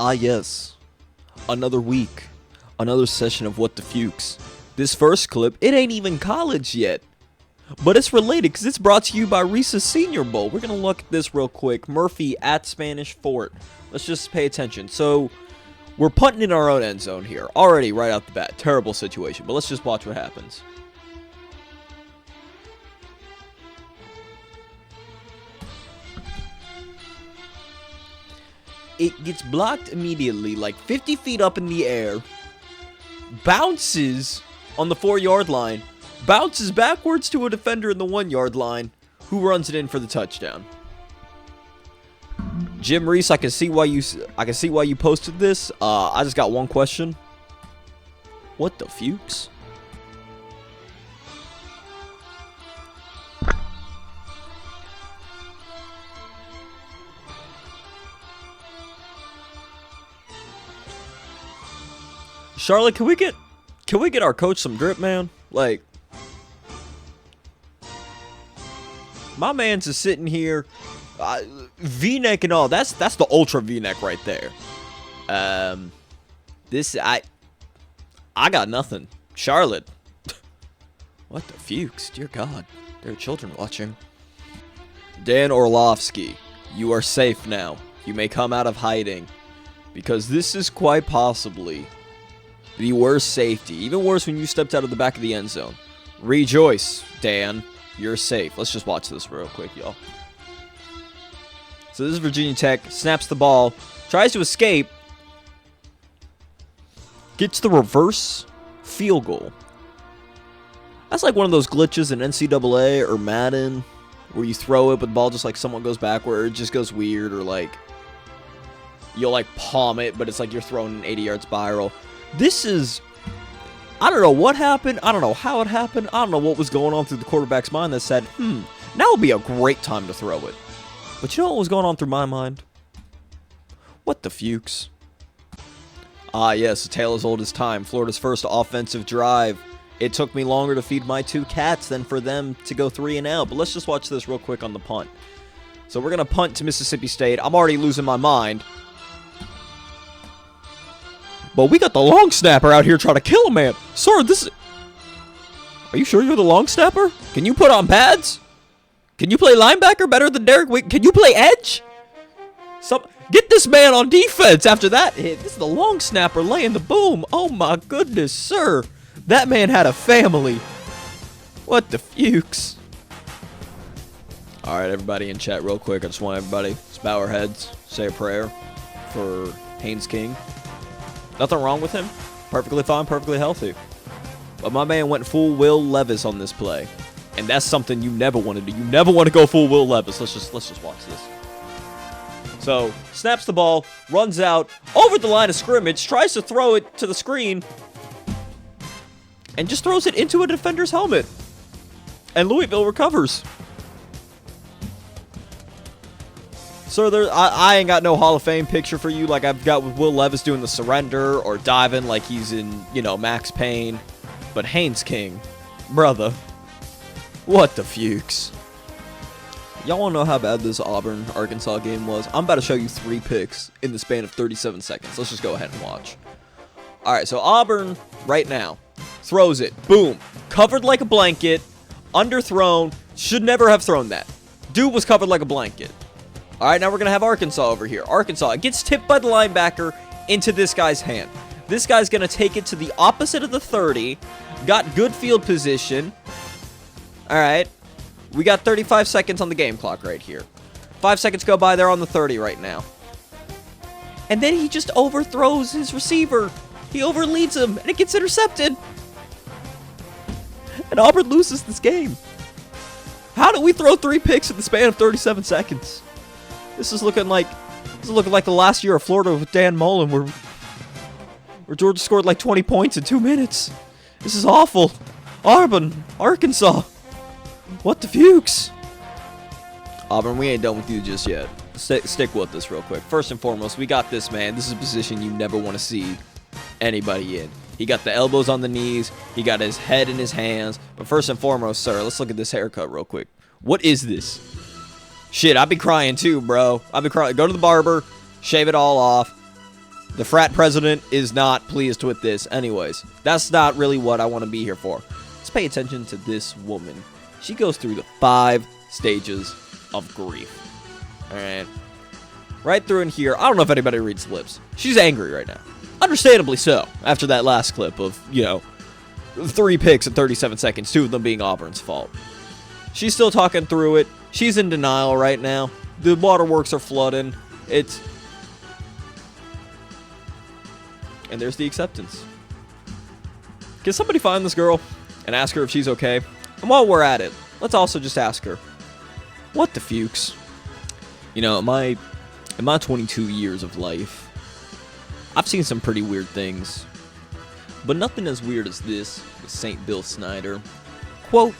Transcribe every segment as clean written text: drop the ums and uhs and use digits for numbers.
Ah yes, another week, another session of What the Fuchs. This first clip, it ain't even college yet, but it's related because it's brought to you by Reese's Senior Bowl. We're going to look at this real quick. Murphy at Spanish Fort. Let's just pay attention. So, we're punting in our own end zone here. Already, right out the bat. Terrible situation, but let's just watch what happens. It gets blocked immediately, like 50 feet up in the air, bounces on the 4-yard line, bounces backwards to a defender in the 1-yard line, who runs it in for the touchdown. Jim Reese, I can see why you posted this. I just got one question. What the Fuchs? Charlotte, can we get our coach some drip, man? Like, my man's just sitting here, V-neck and all. That's the ultra V-neck right there. I got nothing. Charlotte, what the Fuchs? Dear God, there are children watching. Dan Orlovsky, you are safe now. You may come out of hiding, because this is quite possibly the worst safety. Even worse when you stepped out of the back of the end zone. Rejoice, Dan. You're safe. Let's just watch this real quick, y'all. So this is Virginia Tech. Snaps the ball. Tries to escape. Gets the reverse field goal. That's like one of those glitches in NCAA or Madden where you throw it, but the ball just like somewhat goes backward. Or it just goes weird. Or like you'll like palm it, but it's like you're throwing an 80-yard spiral. This is, I don't know what happened. I don't know how it happened. I don't know what was going on through the quarterback's mind that said, now would be a great time to throw it. But you know what was going on through my mind? What the Fuchs? Ah, yes, a tale as old as time. Florida's first offensive drive. It took me longer to feed my 2 cats than for them to go 3 and out. But let's just watch this real quick on the punt. So we're going to punt to Mississippi State. I'm already losing my mind. But we got the long snapper out here trying to kill a man. Sir, this is... Are you sure you're the long snapper? Can you put on pads? Can you play linebacker better than Derek Wick? Can you play edge? Get this man on defense after that hit. This is the long snapper laying the boom. Oh my goodness, sir. That man had a family. What the Fuchs? Alright, everybody in chat real quick. I just want everybody to bow our heads, say a prayer for 𝗕𝘂𝘀𝗶H. Nothing wrong with him. Perfectly fine, perfectly healthy. But my man went full Will Levis on this play. And that's something you never want to do. You never want to go full Will Levis. Let's just watch this. So, snaps the ball, runs out, over the line of scrimmage, tries to throw it to the screen, and just throws it into a defender's helmet. And Louisville recovers. Sir, I ain't got no Hall of Fame picture for you like I've got with Will Levis doing the surrender or diving like he's in, Max Payne. But 𝗕𝘂𝘀𝘀𝗀, brother, what the Fuchs? Y'all want to know how bad this Auburn-Arkansas game was? I'm about to show you 3 picks in the span of 37 seconds. Let's just go ahead and watch. Alright, so Auburn, right now, throws it. Boom. Covered like a blanket. Underthrown. Should never have thrown that. Dude was covered like a blanket. Alright, now we're going to have Arkansas over here. Arkansas, it gets tipped by the linebacker into this guy's hand. This guy's going to take it to the opposite of the 30. Got good field position. Alright. We got 35 seconds on the game clock right here. 5 seconds go by, they're on the 30 right now. And then he just overthrows his receiver. He overleads him, and it gets intercepted. And Auburn loses this game. How did we throw 3 picks in the span of 37 seconds? This is looking like the last year of Florida with Dan Mullen, where Georgia scored like 20 points in 2 minutes. This is awful. Auburn, Arkansas. What the Fuchs? Auburn, we ain't done with you just yet. Stick with this real quick. First and foremost, we got this, man. This is a position you never want to see anybody in. He got the elbows on the knees. He got his head in his hands. But first and foremost, sir, let's look at this haircut real quick. What is this? Shit, I'd be crying too, bro. I'd be crying. Go to the barber, shave it all off. The frat president is not pleased with this. Anyways, that's not really what I want to be here for. Let's pay attention to this woman. She goes through the 5 stages of grief. Alright. Right through in here, I don't know if anybody reads lips. She's angry right now. Understandably so, after that last clip of, 3 picks in 37 seconds, 2 of them being Auburn's fault. She's still talking through it. She's in denial right now. The waterworks are flooding. And there's the acceptance. Can somebody find this girl and ask her if she's okay? And while we're at it, let's also just ask her, what the Fuchs? In my 22 years of life, I've seen some pretty weird things. But nothing as weird as this with St. Bill Snyder. Quote,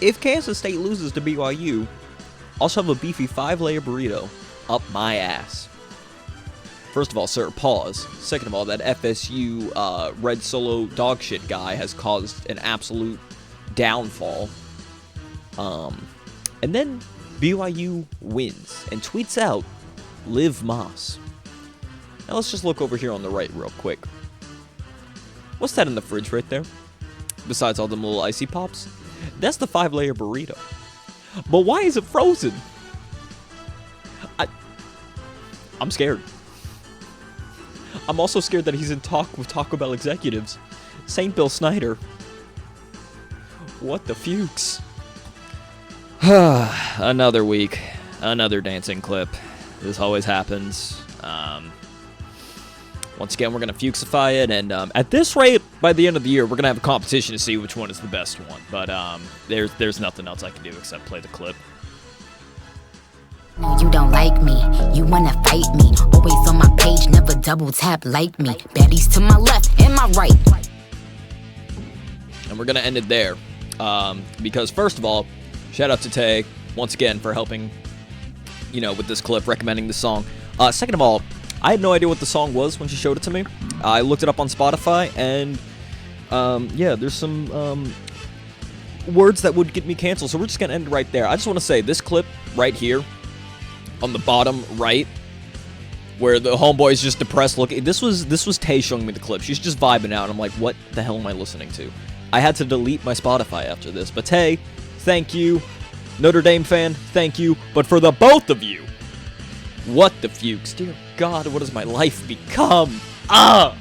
if Kansas State loses to BYU, I'll shove a beefy 5-layer burrito up my ass. First of all, sir, pause. Second of all, that FSU red solo dog shit guy has caused an absolute downfall. And then BYU wins and tweets out, Liv Moss. Now let's just look over here on the right real quick. What's that in the fridge right there? Besides all them little icy pops? That's the 5-layer burrito. But why is it frozen? I'm scared. I'm also scared that he's in talk with Taco Bell executives. St. Bill Snyder. What the Fuchs? Another week. Another dancing clip. This always happens. Once again, we're going to Fuchsify it, and at this rate, by the end of the year, we're going to have a competition to see which one is the best one. But there's nothing else I can do except play the clip. No, you don't like me. You wanna fight me. Always on my page, never double tap like me. Baddies to my left and my right. And we're going to end it there. Because first of all, shout out to Tay, once again, for helping, with this clip, recommending the song. Second of all, I had no idea what the song was when she showed it to me. I looked it up on Spotify, and, there's some, words that would get me canceled, so we're just going to end it right there. I just want to say, this clip right here, on the bottom right, where the homeboy's just depressed looking, this was Tay showing me the clip. She's just vibing out, and I'm like, what the hell am I listening to? I had to delete my Spotify after this, but Tay, thank you. Notre Dame fan, thank you. But for the both of you, what the Fuchs? Dear God, what has my life become? Ah!